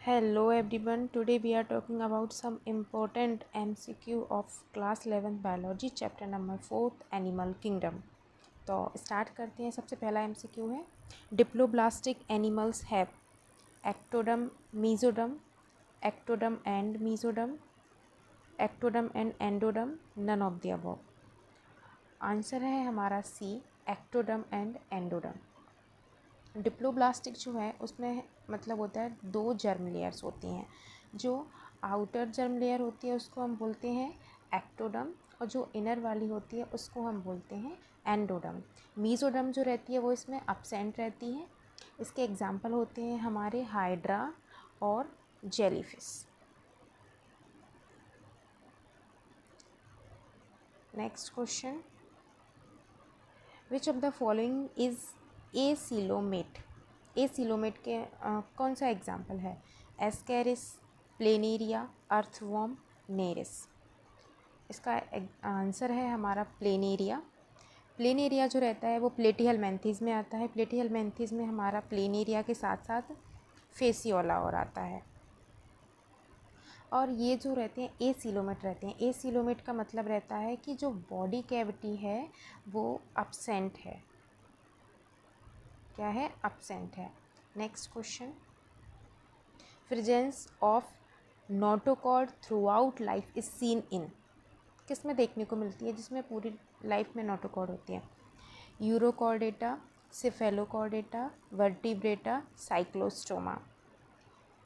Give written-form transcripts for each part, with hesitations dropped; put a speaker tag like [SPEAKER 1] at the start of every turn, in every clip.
[SPEAKER 1] Hello everyone, today we are talking about some important MCQ of class 11th biology chapter number 4th animal kingdom। तो start करते हैं। सबसे पहला MCQ है diploblastic animals have ectoderm mesoderm ectoderm and mesoderm ectoderm and endoderm none of the above. Answer है हमारा C ectoderm and endoderm. Diploblastic जो है उसमें मतलब होता है दो जर्म लेयर्स होती हैं। जो आउटर जर्म लेयर होती है उसको हम बोलते हैं एक्टोडम और जो इनर वाली होती है उसको हम बोलते हैं एंडोडम। मीजोडम जो रहती है वो इसमें अब्सेंट रहती है। इसके एग्जाम्पल होते हैं हमारे हाइड्रा और jellyfish. Next question, which of the following is acoelomate. Acoelomate के कौन सा एग्जाम्पल है? Ascaris, planaria, earthworm, Nereis. इसका आंसर है हमारा प्लेनेरिया। प्लेनेरिया जो रहता है वो प्लेटिहेलमिन्थेस में आता है। प्लेटिहेलमिन्थेस में हमारा प्लेनेरिया के साथ साथ फेसियोला और आता है। और ये जो रहते हैं एसिलोमेट रहते हैं। एसिलोमेट का मतलब रहता है कि जो बॉडी कैविटी है वो अब्सेंट है। क्या है? अब्सेंट है। Next question, presence of notochord through out life is seen in. किस में देखने को मिलती है जिसमें पूरी लाइफ में नोटोकॉर्ड होती है? Urochordata, Cephalochordata, Vertebrata, Cyclostomata.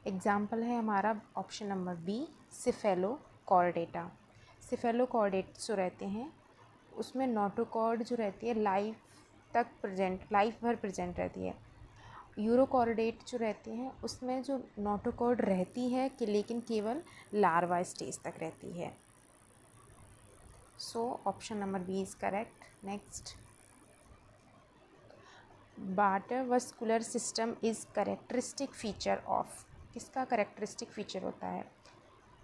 [SPEAKER 1] Example है हमारा option number B Cephalochordata. Cephalochordate जो रहते हैं उसमें नोटोकॉर्ड जो रहती है लाइफ भर प्रेजेंट रहती है। यूरोकॉर्डेट जो रहते हैं उसमें जो नोटोकॉर्ड रहती है कि लेकिन केवल लार्वा स्टेज तक रहती है। So option number B is correct. Next, water vascular system is characteristic feature of. किसका करेक्टरिस्टिक फीचर होता है?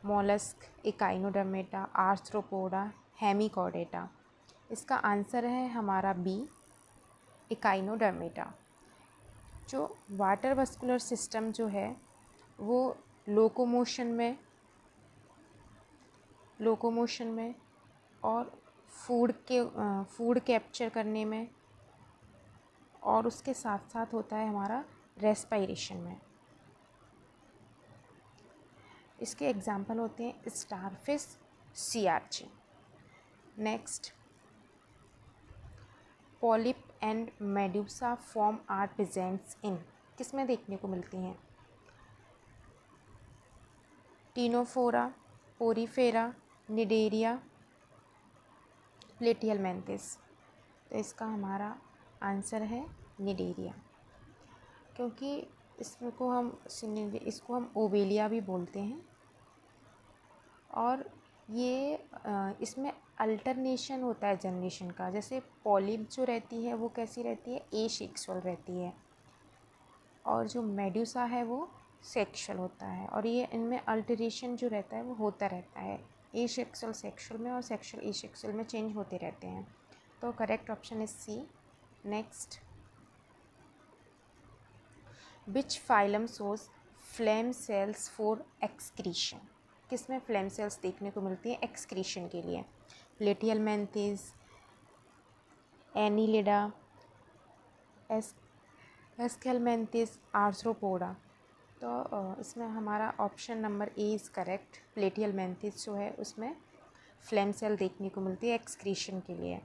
[SPEAKER 1] Mollusc, Echinodermata, Arthropoda, Hemichordata. इसका आंसर है हमारा बी इकाइनोडर्मेटा। जो वाटर वस्कुलर सिस्टम जो है वो लोकोमोशन में और फूड कैप्चर करने में और उसके साथ साथ होता है हमारा रेस्पायरेशन में। इसके एग्जाम्पल होते हैं starfish, sea urchin. Next, polyp and medusa form are presents in. किस में देखने को मिलती हैं? Ctenophora, porifera, cnidaria, platyhelminthes. तो इसका हमारा आंसर है निडेरिया, क्योंकि इसको हम ओवेलिया भी बोलते हैं। और ये इसमें अल्टरनेशन होता है जनरेशन का। जैसे पॉलिप जो रहती है वो कैसी रहती है? एसेक्सुअल रहती है और जो मेडुसा है वो सेक्सुअल होता है। और ये इनमें अल्टरेशन जो रहता है वो होता रहता है। एसेक्सुअल सेक्सुअल में और सेक्सुअल एसेक्सुअल में चेंज होते रहते हैं। तो correct option is C. Next, which phylum shows flame cells for excretion. किसमें फ्लेम सेल्स देखने को मिलती है एक्सक्रीशन के लिए? Platyhelminthes, annelida, aschelminthes, arthropoda. तो इसमें हमारा option number A is correct. Platyhelminthes जो है उसमें फ्लेम सेल देखने को मिलती है एक्सक्रीशन के लिए।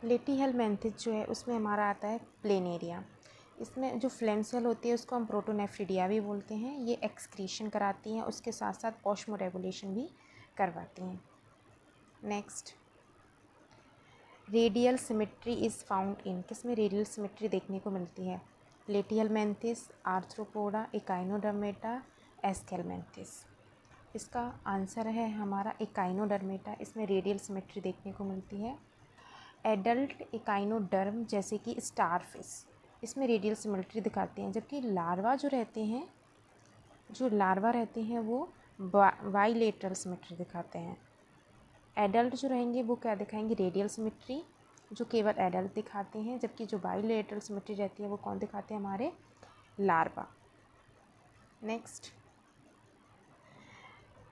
[SPEAKER 1] प्लेटिहेलमिन्थेस जो है उसमें हमारा आता है प्लेनेरिया। इसमें जो फ्लेम सेल होती है उसको हम प्रोटोनेफ्रिडिया भी बोलते हैं। ये एक्सक्रीशन कराती हैं, उसके साथ साथ ऑस्मोरेगुलेशन भी करवाती हैं। Next, radial symmetry is found in. किसमें रेडियल सिमेट्री देखने को मिलती है? प्लेटिहेलमिन्थेस, आर्थ्रोपोडा, इकाइनोडर्मेटा, एस्केलमिन्थेस। इसका आंसर है हमारा इकाइनोडर्मेटा। इसमें रेडियल सिमेट्री देखने को मिलती है। एडल्ट इकाइनोडर्म जैसे कि स्टारफिश, इसमें रेडियल सिमेट्री दिखाते हैं। जबकि लार्वा रहते हैं वो बाइलेटरल सिमेट्री दिखाते हैं। एडल्ट जो रहेंगे वो क्या दिखाएंगे? रेडियल सिमेट्री, जो केवल एडल्ट दिखाते हैं। जबकि जो बाइलेटरल सिमेट्री रहती है वो कौन दिखाते हैं? हमारे larva. Next,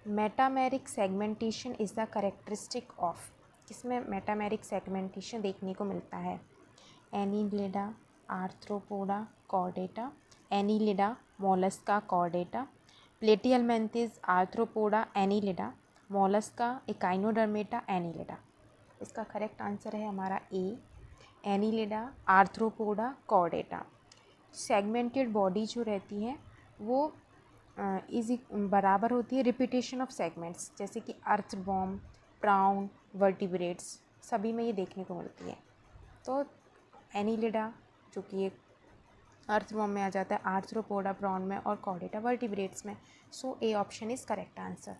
[SPEAKER 1] metameric segmentation is the characteristic of, किसमें मेटामेरिक सेगमेंटेशन देखने को मिलता है? Annelida, arthropoda, chordata, annelida, mollusca, chordata, platyhelminthes, arthropoda, annelida, mollusca, echinodermata, annelida. इसका करेक्ट आंसर है हमारा A, annelida, arthropoda, chordata. Segmented body जो रहती है वो बराबर होती है रिपीटेशन ऑफ सेगमेंट्स, जैसे कि अर्थवॉर्म, प्राउन, वर्टिब्रेट्स, सभी में ये देखने को मिलती है। तो एनीलिडा जो कि एक अर्थवॉर्म में आ जाता है, आर्थ्रोपोडा प्राउन में, और कॉर्डेटा वर्टिब्रेट्स में। So A option is correct answer.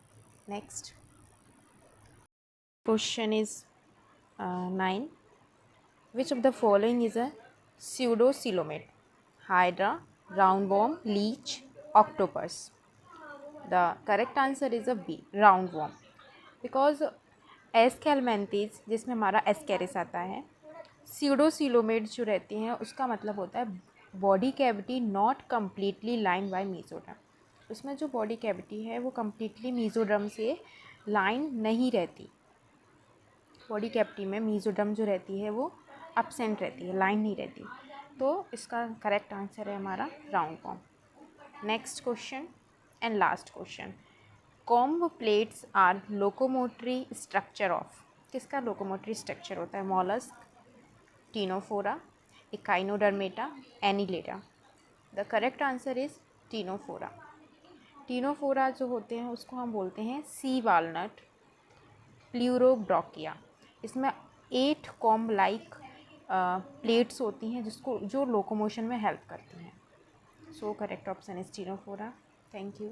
[SPEAKER 1] Next question is 9, which of the following is a pseudocoelomate? Hydra, roundworm, leech, octopus. The correct answer is a B, roundworm, because Aschelminthes जिसमें हमारा Ascaris आता है, स्यूडोसीलोमेट जो रहती हैं उसका मतलब होता है body cavity not completely line by mesoderm. उसमें जो बॉडी कैविटी है वो कम्प्लीटली मीजोडर्म से लाइन नहीं रहती। बॉडी कैविटी में मीजोडर्म जो रहती है वो अपसेंट रहती है, लाइन नहीं रहती। तो इसका करेक्ट आंसर है हमारा roundworm. Next question and last question, comb plates are locomotory structure of, किसका लोकोमोटरी स्ट्रक्चर होता है? Mollusc, Ctenophora, Echinodermata, Annelida. The correct answer is Ctenophora. Ctenophora जो होते हैं उसको हम बोलते हैं सी वालनट, प्लूरोब्रोकिया। इसमें 8 कॉम्ब लाइक प्लेट्स होती हैं जो लोकोमोशन में हेल्प करती हैं। So correct option is Ctenophora. Thank you.